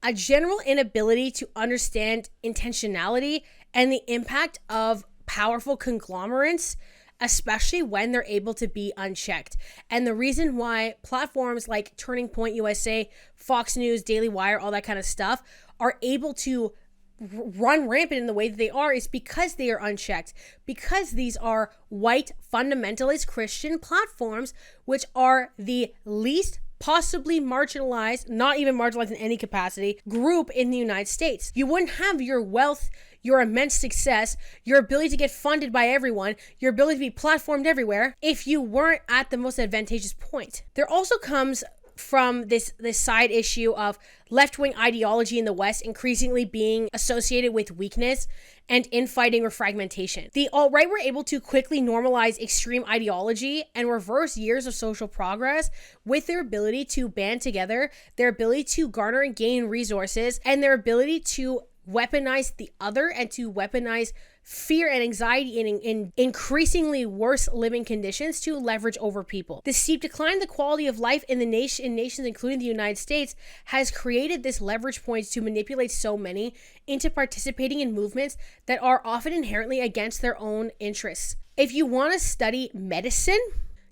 a general inability to understand intentionality and the impact of powerful conglomerates, especially when they're able to be unchecked. And the reason why platforms like Turning Point USA, Fox News, Daily Wire, all that kind of stuff are able to run rampant in the way that they are is because they are unchecked. Because these are white fundamentalist Christian platforms, which are the least possibly marginalized, not even marginalized in any capacity, group in the United States. You wouldn't have your wealth, your immense success, your ability to get funded by everyone, your ability to be platformed everywhere, if you weren't at the most advantageous point. There also comes from this side issue of left-wing ideology in the West increasingly being associated with weakness and infighting or fragmentation. The alt-right were able to quickly normalize extreme ideology and reverse years of social progress with their ability to band together, their ability to garner and gain resources, and their ability to weaponize the other and to weaponize fear and anxiety and in increasingly worse living conditions to leverage over people. The steep decline in the quality of life in nations, including the United States, has created this leverage points to manipulate so many into participating in movements that are often inherently against their own interests. If you want to study medicine,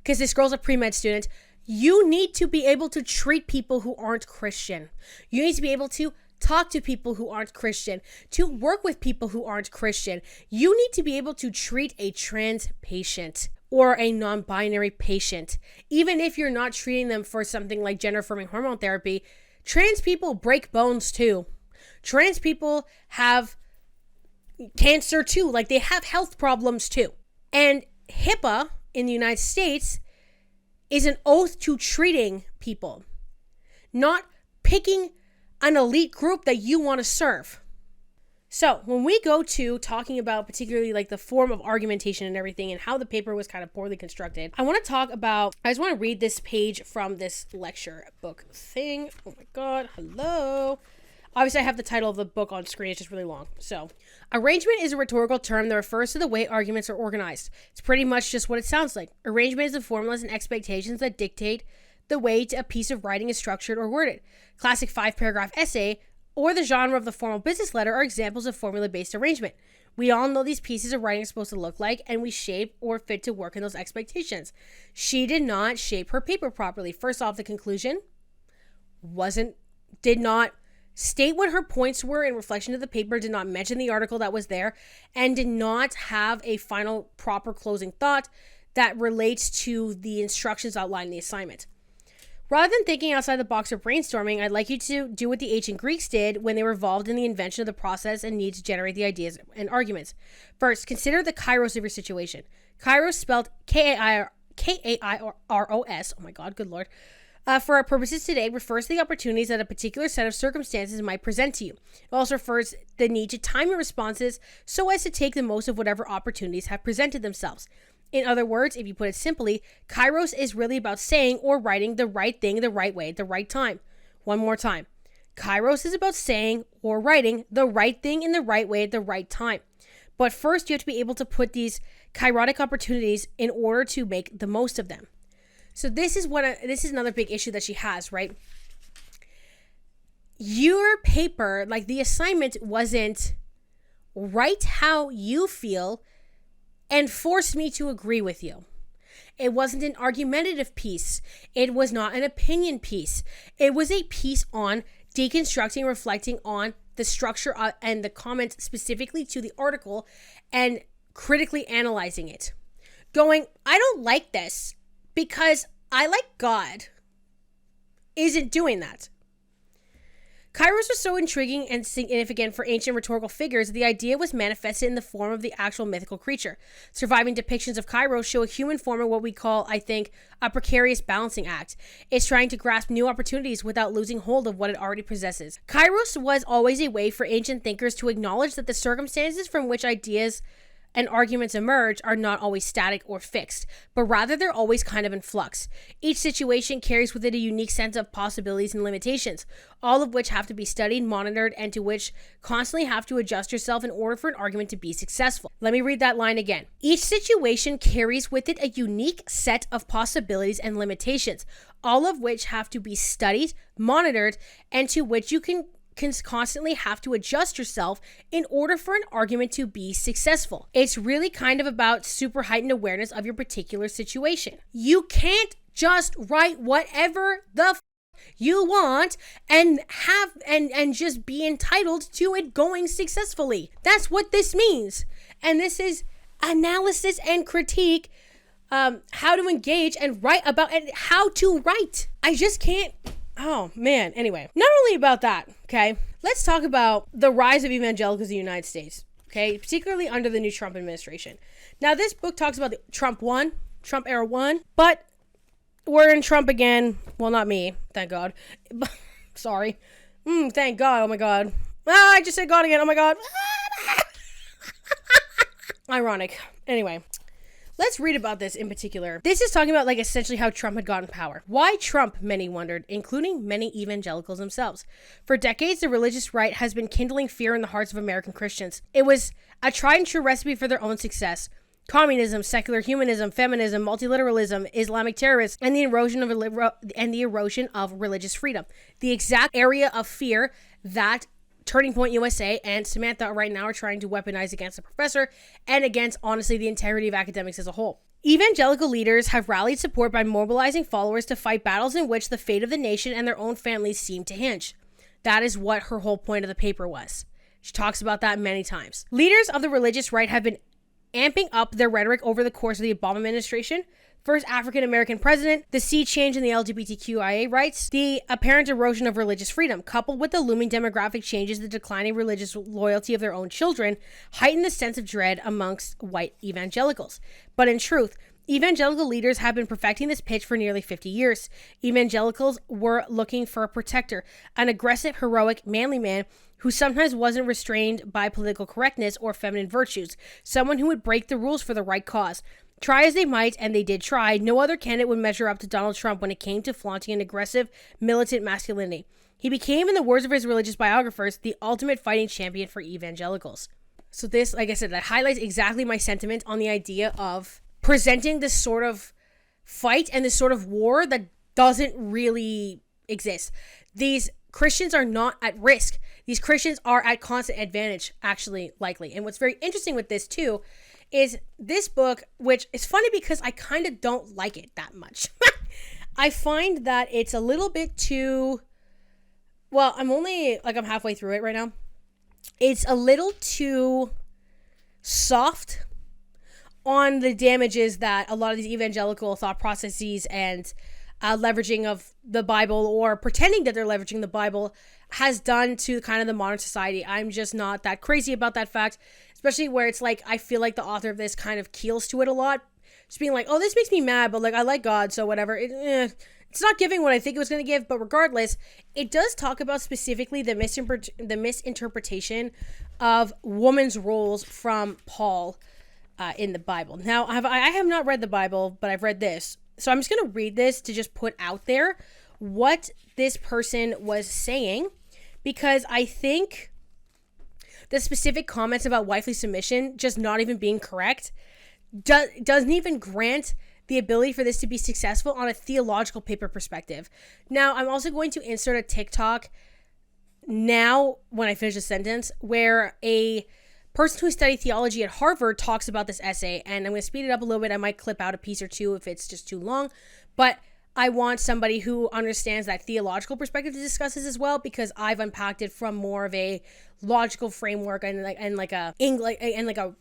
because this girl's a pre-med student, you need to be able to treat people who aren't Christian. You need to be able to talk to people who aren't Christian, to work with people who aren't Christian. You need to be able to treat a trans patient or a non-binary patient. Even if you're not treating them for something like gender-affirming hormone therapy, trans people break bones too. Trans people have cancer too. Like, they have health problems too. And HIPAA in the United States is an oath to treating people, not picking an elite group that you want to serve. So when we go to talking about particularly like the form of argumentation and everything and how the paper was kind of poorly constructed, I want to talk about, I just want to read this page from this lecture book thing. Oh my God, hello. Obviously I have the title of the book on screen, it's just really long. So, arrangement is a rhetorical term that refers to the way arguments are organized. It's pretty much just what it sounds like. Arrangement is the formulas and expectations that dictate the way a piece of writing is structured or worded. Classic 5-paragraph essay or the genre of the formal business letter are examples of formula-based arrangement. We all know these pieces of writing are supposed to look like, and we shape or fit to work in those expectations. She did not shape her paper properly. First off, the conclusion did not state what her points were in reflection to the paper, did not mention the article that was there, and did not have a final proper closing thought that relates to the instructions outlined in the assignment. Rather than thinking outside the box or brainstorming, I'd like you to do what the ancient Greeks did when they were involved in the invention of the process and need to generate the ideas and arguments. First, consider the kairos of your situation. Kairos, spelled K-A-I-R-O-S, oh my God, good Lord, for our purposes today, refers to the opportunities that a particular set of circumstances might present to you. It also refers to the need to time your responses so as to take the most of whatever opportunities have presented themselves. In other words, if you put it simply, kairos is really about saying or writing the right thing the right way at the right time. One more time. Kairos is about saying or writing the right thing in the right way at the right time. But first, you have to be able to put these kairotic opportunities in order to make the most of them. So this is another big issue that she has, right? Your paper, like the assignment, wasn't write how you feel and force me to agree with you. It wasn't an argumentative piece. It was not an opinion piece. It was a piece on deconstructing, reflecting on the structure and the comments specifically to the article and critically analyzing it. Going, I don't like this because I like God, isn't doing that. Kairos was so intriguing and significant for ancient rhetorical figures that the idea was manifested in the form of the actual mythical creature. Surviving depictions of Kairos show a human form of what we call, I think, a precarious balancing act. It's trying to grasp new opportunities without losing hold of what it already possesses. Kairos was always a way for ancient thinkers to acknowledge that the circumstances from which ideas and arguments emerge are not always static or fixed, but rather they're always kind of in flux. Each situation carries with it a unique sense of possibilities and limitations, all of which have to be studied, monitored, and to which constantly have to adjust yourself in order for an argument to be successful. Let me read that line again. Each situation carries with it a unique set of possibilities and limitations, all of which have to be studied, monitored, and to which you can constantly have to adjust yourself in order for an argument to be successful. It's really kind of about super heightened awareness of your particular situation. You can't just write whatever the you want and have and just be entitled to it going successfully. That's what this means. And this is analysis and critique, how to engage and write about and how to write. I just can't. Oh, man. Anyway, not only about that, okay, let's talk about the rise of evangelicals in the United States, okay, particularly under the new Trump administration. Now, this book talks about the Trump era 1, but we're in Trump again. Well, not me, thank God. Sorry. Thank God. Oh, my God. I just said God again. Oh, my God. Ironic. Anyway, let's read about this in particular. This is talking about like essentially how Trump had gotten power. Why Trump, many wondered, including many evangelicals themselves. For decades, the religious right has been kindling fear in the hearts of American Christians. It was a tried and true recipe for their own success. Communism, secular humanism, feminism, multilateralism, Islamic terrorists, and the erosion of religious freedom. The exact area of fear that Turning Point USA and Samantha right now are trying to weaponize against the professor and against, honestly, the integrity of academics as a whole. Evangelical leaders have rallied support by mobilizing followers to fight battles in which the fate of the nation and their own families seem to hinge. That is what her whole point of the paper was. She talks about that many times. Leaders of the religious right have been amping up their rhetoric over the course of the Obama administration. First African-American president, the sea change in the LGBTQIA rights, the apparent erosion of religious freedom, coupled with the looming demographic changes, the declining religious loyalty of their own children, heighten the sense of dread amongst white evangelicals. But in truth, evangelical leaders have been perfecting this pitch for nearly 50 years. Evangelicals were looking for a protector, an aggressive, heroic, manly man who sometimes wasn't restrained by political correctness or feminine virtues, someone who would break the rules for the right cause. Try as they might, and they did try, no other candidate would measure up to Donald Trump when it came to flaunting an aggressive, militant masculinity. He became, in the words of his religious biographers, the ultimate fighting champion for evangelicals. So this, like I said, that highlights exactly my sentiment on the idea of presenting this sort of fight and this sort of war that doesn't really exist. These Christians are not at risk. These Christians are at constant advantage, actually, likely. And what's very interesting with this, too, is this book, which is funny because I kind of don't like it that much. I find that it's a little bit too, well, I'm halfway through it right now. It's a little too soft on the damages that a lot of these evangelical thought processes and leveraging of the Bible or pretending that they're leveraging the Bible has done to kind of the modern society. I'm just not that crazy about that fact, especially where it's like, I feel like the author of this kind of keels to it a lot. Just being like, oh, this makes me mad, but like, I like God, so whatever. It's not giving what I think it was going to give, but regardless, it does talk about specifically the misinterpretation of women's roles from Paul in the Bible. Now, I have not read the Bible, but I've read this. So I'm just going to read this to just put out there what this person was saying, because I think the specific comments about wifely submission just not even being correct doesn't even grant the ability for this to be successful on a theological paper perspective. Now, I'm also going to insert a TikTok now when I finish the sentence where a person who studied theology at Harvard talks about this essay, and I'm going to speed it up a little bit. I might clip out a piece or two if it's just too long, but I want somebody who understands that theological perspective to discuss this as well, because I've unpacked it from more of a logical framework and like a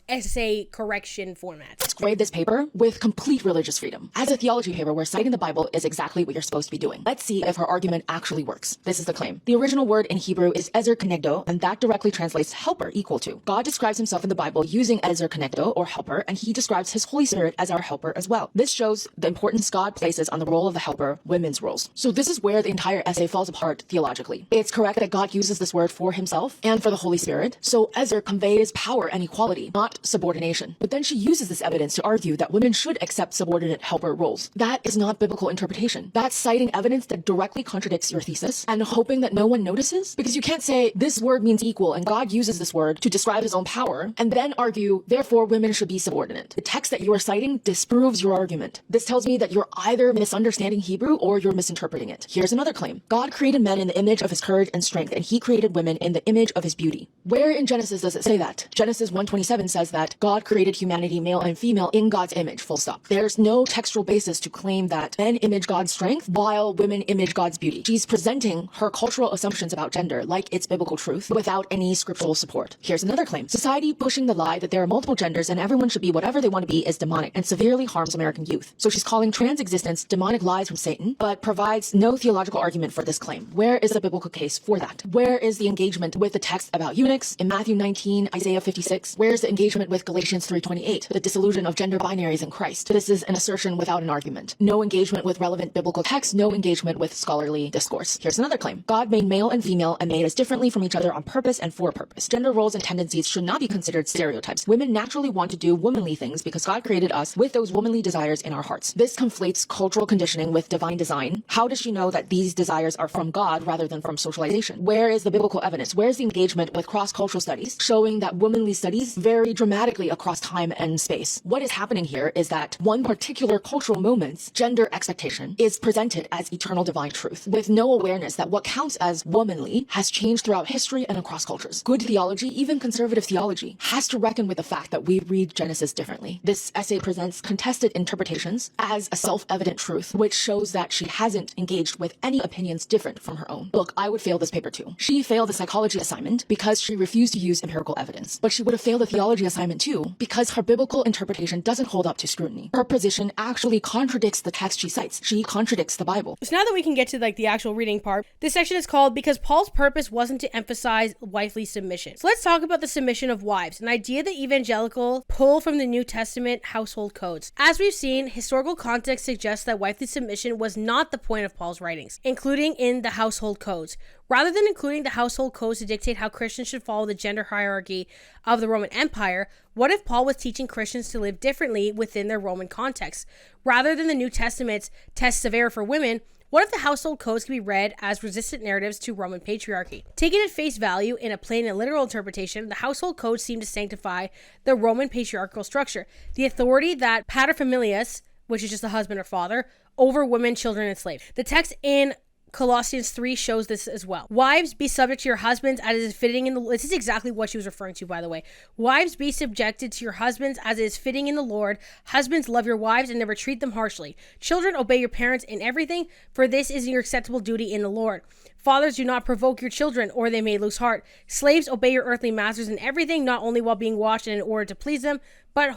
essay correction format. Let's grade this paper with complete religious freedom. As a theology paper where citing the Bible is exactly what you're supposed to be doing. Let's see if her argument actually works. This is the claim. The original word in Hebrew is ezer kenegdo, and that directly translates helper, equal to. God describes himself in the Bible using ezer kenegdo, or helper, and he describes his Holy Spirit as our helper as well. This shows the importance God places on the role of the helper, women's roles. So this is where the entire essay falls apart theologically. It's correct that God uses this word for himself and for the Holy Spirit. So ezer conveys power and equality, not subordination. But then she uses this evidence to argue that women should accept subordinate helper roles. That is not biblical interpretation. That's citing evidence that directly contradicts your thesis and hoping that no one notices. Because you can't say this word means equal and God uses this word to describe his own power and then argue, therefore women should be subordinate. The text that you are citing disproves your argument. This tells me that you're either misunderstanding Hebrew or you're misinterpreting it. Here's another claim. God created men in the image of his courage and strength, and he created women in the image of his beauty. Where in Genesis does it say that? Genesis 1:27 says that God created humanity male and female in God's image, full stop. There's no textual basis to claim that men image God's strength while women image God's beauty. She's presenting her cultural assumptions about gender like it's biblical truth without any scriptural support. Here's another claim. Society pushing the lie that there are multiple genders and everyone should be whatever they want to be is demonic and severely harms American youth. So she's calling trans existence demonic lie lies from Satan, but provides no theological argument for this claim. Where is the biblical case for that? Where is the engagement with the text about eunuchs in Matthew 19, Isaiah 56? Where's the engagement with Galatians 3:28, the disillusion of gender binaries in Christ? This is an assertion without an argument. No engagement with relevant biblical text, no engagement with scholarly discourse. Here's another claim. God made male and female and made us differently from each other on purpose and for a purpose. Gender roles and tendencies should not be considered stereotypes. Women naturally want to do womanly things because God created us with those womanly desires in our hearts. This conflates cultural conditioning with divine design. How does she know that these desires are from God rather than from socialization? Where is the biblical evidence? Where is the engagement with cross-cultural studies showing that womanly studies vary dramatically across time and space? What is happening here is that one particular cultural moment's gender expectation is presented as eternal divine truth, with no awareness that what counts as womanly has changed throughout history and across cultures. Good theology, even conservative theology, has to reckon with the fact that we read Genesis differently. This essay presents contested interpretations as a self-evident truth, which shows that she hasn't engaged with any opinions different from her own. Look, I would fail this paper too. She failed the psychology assignment because she refused to use empirical evidence, but she would have failed the theology assignment too because her biblical interpretation doesn't hold up to scrutiny. Her position actually contradicts the text she cites. She contradicts the Bible. So now that we can get to the actual reading part, this section is called Because Paul's Purpose Wasn't to Emphasize Wifely Submission. So let's talk about the submission of wives, an idea that evangelical pull from the New Testament household codes. As we've seen, historical context suggests that wifely submission was not the point of Paul's writings, including in the household codes. Rather than including the household codes to dictate how Christians should follow the gender hierarchy of the Roman Empire, what if Paul was teaching Christians to live differently within their Roman context? Rather than the New Testament's test severe for women, what if the household codes could be read as resistant narratives to Roman patriarchy? Taken at face value in a plain and literal interpretation, the household codes seem to sanctify the Roman patriarchal structure, the authority that paterfamilias, which is just the husband or father, over women, children, and slaves. The text in Colossians 3 shows this as well. Wives, be subject to your husbands as is fitting in the... This is exactly what she was referring to, by the way. Wives, be subjected to your husbands as is fitting in the Lord. Husbands, love your wives and never treat them harshly. Children, obey your parents in everything, for this is your acceptable duty in the Lord. Fathers, do not provoke your children, or they may lose heart. Slaves, obey your earthly masters in everything, not only while being watched and in order to please them, but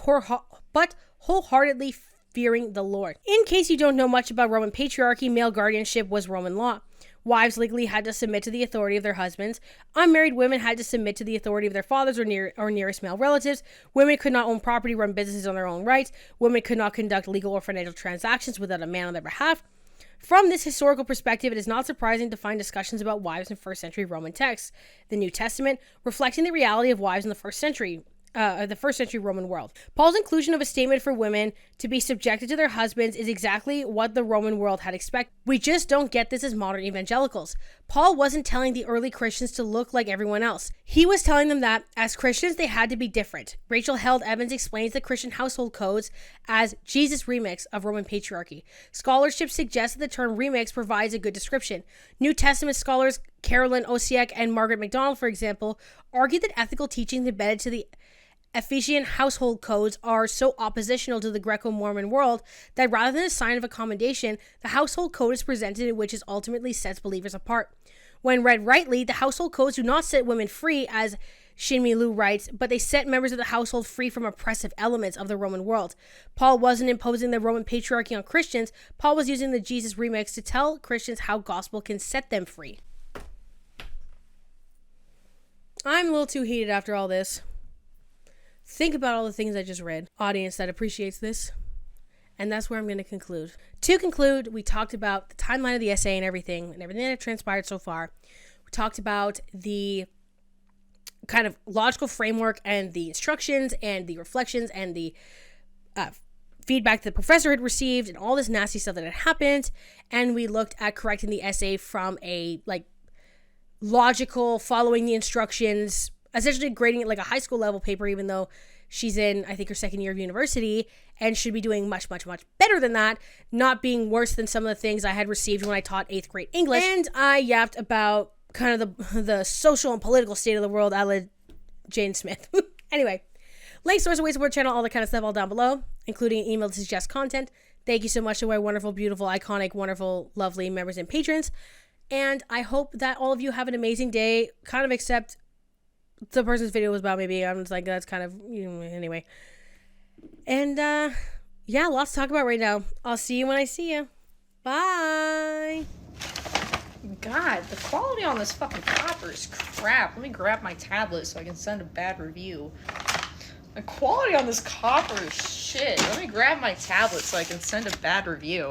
wholeheartedly fearing the Lord. In case you don't know much about Roman patriarchy, male guardianship was Roman law. Wives legally had to submit to the authority of their husbands. Unmarried women had to submit to the authority of their fathers or nearest male relatives. Women could not own property, run businesses on their own rights. Women could not conduct legal or financial transactions without a man on their behalf. From this historical perspective, it is not surprising to find discussions about wives in first century Roman texts, the New Testament, reflecting the reality of wives in the first century Roman world. Paul's inclusion of a statement for women to be subjected to their husbands is exactly what the Roman world had expected. We just don't get this as modern evangelicals. Paul wasn't telling the early Christians to look like everyone else. He was telling them that, as Christians, they had to be different. Rachel Held Evans explains the Christian household codes as Jesus' remix of Roman patriarchy. Scholarship suggests that the term remix provides a good description. New Testament scholars Carolyn Osiek and Margaret MacDonald, for example, argue that ethical teachings embedded to the Ephesian household codes are so oppositional to the Greco-Mormon world that rather than a sign of accommodation, the household code is presented in which it ultimately sets believers apart. When read rightly, the household codes do not set women free, as Shinmi Lu writes, but they set members of the household free from oppressive elements of the Roman world. Paul wasn't imposing the Roman patriarchy on Christians. Paul was using the Jesus remix to tell Christians how gospel can set them free. I'm a little too heated after all this. Think about all the things I just read. Audience that appreciates this. And that's where I'm going to conclude. To conclude, we talked about the timeline of the essay and everything that transpired so far. We talked about the kind of logical framework and the instructions and the reflections and the feedback that the professor had received and all this nasty stuff that had happened. And we looked at correcting the essay from a logical, following the instructions, essentially grading it like a high school level paper, even though she's in, I think, her second year of university and should be doing much, much, much better than that, not being worse than some of the things I had received when I taught 8th grade English. And I yapped about kind of the social and political state of the world, a la Jane Smith. Anyway, links, source, ways, support channel, all that kind of stuff all down below, including email to suggest content. Thank you so much to my wonderful, beautiful, iconic, wonderful, lovely members and patrons. And I hope that all of you have an amazing day, kind of except the person's video was about me being, I'm just like, that's kind of, anyway. And, yeah, lots to talk about right now. I'll see you when I see you. Bye. God, the quality on this fucking copper is crap. Let me grab my tablet so I can send a bad review. The quality on this copper is shit. Let me grab my tablet so I can send a bad review.